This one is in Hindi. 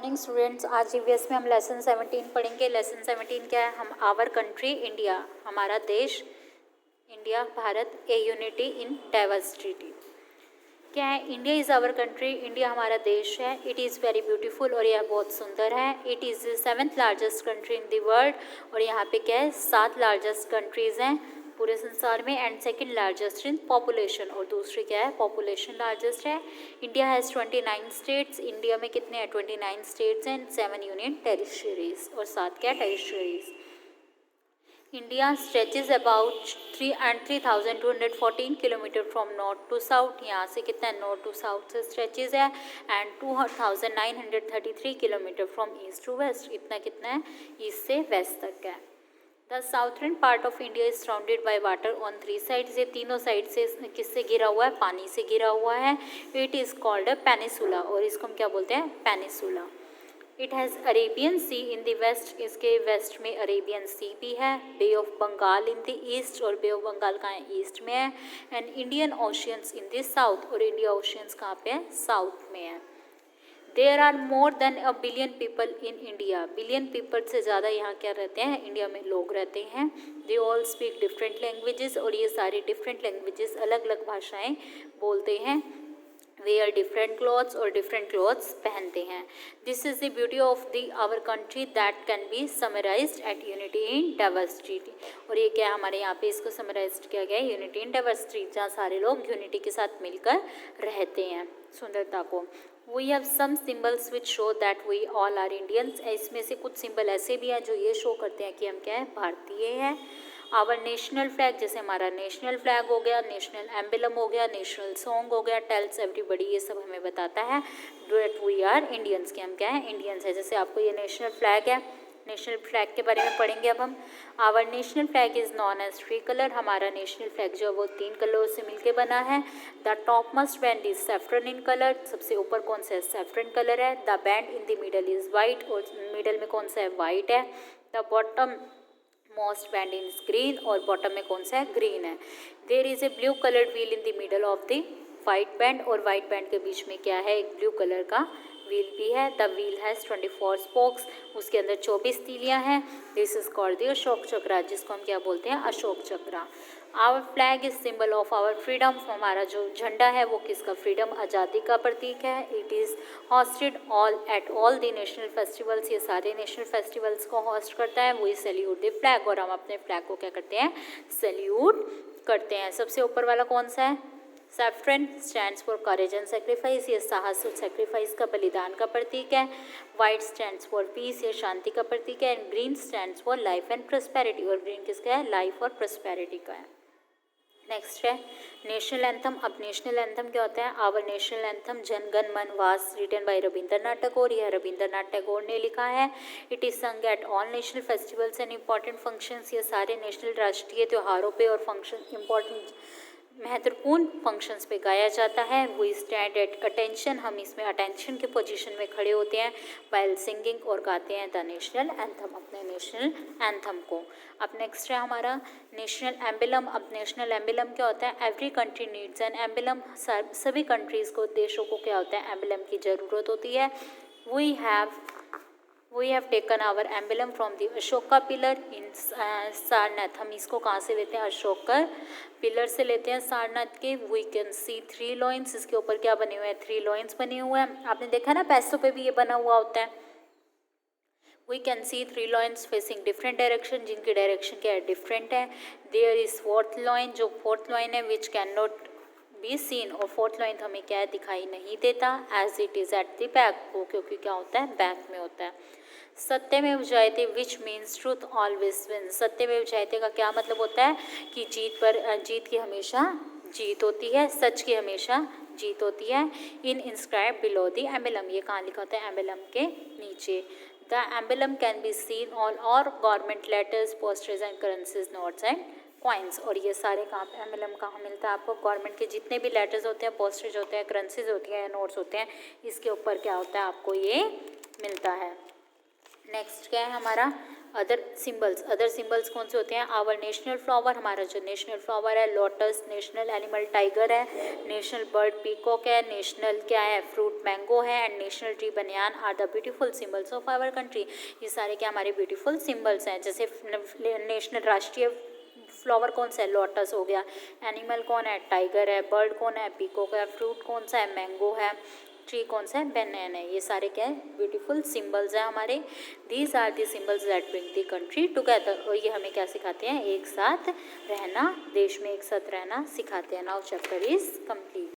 Morning students. आज ईवीएस में हम लेसन 17 पढ़ेंगे। लेसन 17 क्या है? हम आवर कंट्री इंडिया, हमारा देश India, Bharat, a unity in diversity. क्या है? India is our country, India हमारा देश है। इट इज़ वेरी ब्यूटीफुल, और यह बहुत सुंदर है। It is 7th largest country in the world, और यहाँ पे क्या है? 7 लार्जेस्ट कंट्रीज़ हैं पूरे संसार में, and second largest in population, और दूसरी क्या है? पॉपुलेशन लार्जेस्ट है। India has 29 states. इंडिया में कितने हैं? 29 स्टेट्स हैं, 7 यूनियन टेरिटरीज, और 7 क्या? Territories. India stretches about 3,214 kilometre from north to south. यहाँ से कितना है? नॉर्थ टू साउथ से स्ट्रेचेज है, and 2,933 kilometre from east to west. इतना कितना है? ईस्ट से वेस्ट तक है। The southern part of India is surrounded by water on 3 sides. ये तीनों साइड से किससे घिरा हुआ है? पानी से घिरा हुआ है। It is called a peninsula, और इसको हम क्या बोलते हैं? Peninsula. It has Arabian sea in the west. इसके वेस्ट में अरेबियन सी भी है। Bay of Bengal in the east, और बे ऑफ बंगाल कहाँ है? ईस्ट में है। And Indian oceans in the south, और इंडिया ओशियंस कहाँ पे है? साउथ में है। There are more than a billion people in India. Billion people से ज़्यादा यहाँ क्या रहते हैं? इंडिया में लोग रहते हैं। They all speak different languages, और ये सारी डिफरेंट लैंग्वेजेस, अलग अलग भाषाएं बोलते हैं। वेयर डिफरेंट क्लॉथ्स, और डिफरेंट क्लॉथ्स पहनते हैं। This is the beauty of the our country that can be summarised at unity in diversity. और ये क्या है? हमारे यहाँ पे इसको समराइज्ड किया गया है, यूनिटी इन डाइवर्सिटी, जहाँ सारे लोग यूनिटी के साथ मिलकर रहते हैं, सुंदरता को। We have some symbols which show that we all are Indians. इसमें से कुछ सिंबल ऐसे भी हैं जो ये शो करते हैं कि हम क्या है? भारतीय हैं। आवर नेशनल फ्लैग, जैसे हमारा नेशनल फ्लैग हो गया, नेशनल एम्बलम हो गया, नेशनल सॉन्ग हो गया, टेल्स एवरीबडी, ये सब हमें बताता है दैट वी आर इंडियंस, कि हम क्या है? इंडियंस है। जैसे आपको ये नेशनल फ्लैग है, नेशनल फ्लैग के बारे में पढ़ेंगे अब हम। Our national flag is known as 3 colour. हमारा नेशनल फ्लैग जो है वो 3 कलरों से मिलके बना है। The top most band is saffron in colour. सबसे ऊपर कौन सा है? सैफ्रन कलर है। The band in the middle is white, और मिडल में कौन सा है? वाइट है। The bottom most band in green, और बॉटम में कौन सा है? ग्रीन है। There is a blue coloured wheel in the middle of the white band, और वाइट बैंड के बीच में क्या है? एक ब्लू कलर का व्हील भी है। The wheel has 24 spokes. उसके अंदर 24 तीलियां हैं। This is called the Ashok Chakra, जिसको हम क्या बोलते हैं? Ashok Chakra. Our flag is symbol of our freedom. हमारा जो झंडा है वो किसका? फ्रीडम, आज़ादी का प्रतीक है। It is hosted at all the national festivals. ये सारे नेशनल फेस्टिवल्स को होस्ट करता है। वी सैल्यूट द फ्लैग, और हम अपने फ्लैग को क्या करते हैं? सैल्यूट करते हैं। सबसे ऊपर वाला कौन सा है? Saffron stands for courage and sacrifice. ये साहस और सेक्रीफाइस का, बलिदान का प्रतीक है। वाइट स्टैंड्स फॉर पीस, ये शांति का प्रतीक है। And green stands for life and prosperity, और ग्रीन किसका है? लाइफ और प्रॉस्पेरिटी का है। नेक्स्ट है नेशनल एंथम। अब नेशनल एंथम क्या होता है? Our national anthem Jana Gana मन वास रिटन बाय रविंद्रनाथ टैगोर। यह रविंद्रनाथ टैगोर ने लिखा है। इट इज संग at all national festivals and important functions. ये सारे नेशनल राष्ट्रीय त्योहारों पे और फंक्शन, इम्पॉर्टेंट महत्वपूर्ण फंक्शंस पे गाया जाता है। वी स्टैंड एट अटेंशन, हम इसमें अटेंशन के पोजीशन में खड़े होते हैं। वाइल सिंगिंग, और गाते हैं द नेशनल एंथम, अपने नेशनल एंथम को। अब नेक्स्ट है हमारा नेशनल एम्बलम। अब नेशनल एम्बलम क्या होता है? Every country needs an emblem. सभी कंट्रीज़ को, देशों को क्या होता है? एम्बलम की ज़रूरत होती है। We have taken our emblem from the Ashoka pillar in Sarnath. हम इसको कहाँ से लेते हैं? अशोकर पिलर से लेते हैं, सारनाथ के। We can see 3 lions. इसके ऊपर क्या बने हुए हैं? 3 लॉइन्स बने हुए हैं। आपने देखा ना, पैसों पे भी ये बना हुआ होता है। We can see 3 lions facing different direction, जिनकी डायरेक्शन क्या है? डिफरेंट है। देयर इज 4th लॉइन, जो 4th लॉइन है, which can not be seen, और 4th लॉइन हमें क्या है? दिखाई नहीं देता। As it is at the back, वो क्योंकि क्या होता है? बैक में होता है। सत्यमेव जयते which means truth always win. सत्यमेव जयते का क्या मतलब होता है? कि जीत की हमेशा जीत होती है, सच की हमेशा जीत होती है। In inscribe below the emblem, ये कहाँ लिखा होता है? एम्बलम के नीचे। The emblem can be seen on our government letters, posters and currencies, notes and coins. और ये सारे कहाँ पे एम्बलम कहाँ मिलता है आपको? गवर्नमेंट के जितने भी लेटर्स होते हैं, पोस्टर्स होते हैं, करेंसीज होती हैं, नोट्स होते हैं, इसके ऊपर क्या होता है? आपको ये मिलता है। नेक्स्ट क्या है हमारा? अदर सिंबल्स कौन से होते हैं? आवर नेशनल फ्लावर, हमारा जो नेशनल फ्लावर है लोटस, नेशनल एनिमल टाइगर है, नेशनल बर्ड पीकॉक है, नेशनल क्या है फ्रूट मैंगो है, and national tree banyan are the beautiful symbols of our country. ये सारे क्या हमारे ब्यूटीफुल सिंबल्स हैं। जैसे नेशनल राष्ट्रीय फ्लावर कौन सा है? लोटस हो गया। एनिमल कौन है? टाइगर है। बर्ड कौन है? पीकॉक है। फ्रूट कौन सा है? मैंगो है। ट्री कौन सा है? बनैन है। ये सारे क्या है? ब्यूटीफुल सिंबल्स हैं हमारे। These are the symbols that bring the country together. और ये हमें क्या सिखाते हैं? एक साथ रहना, देश में एक साथ रहना सिखाते हैं। Now chapter is complete.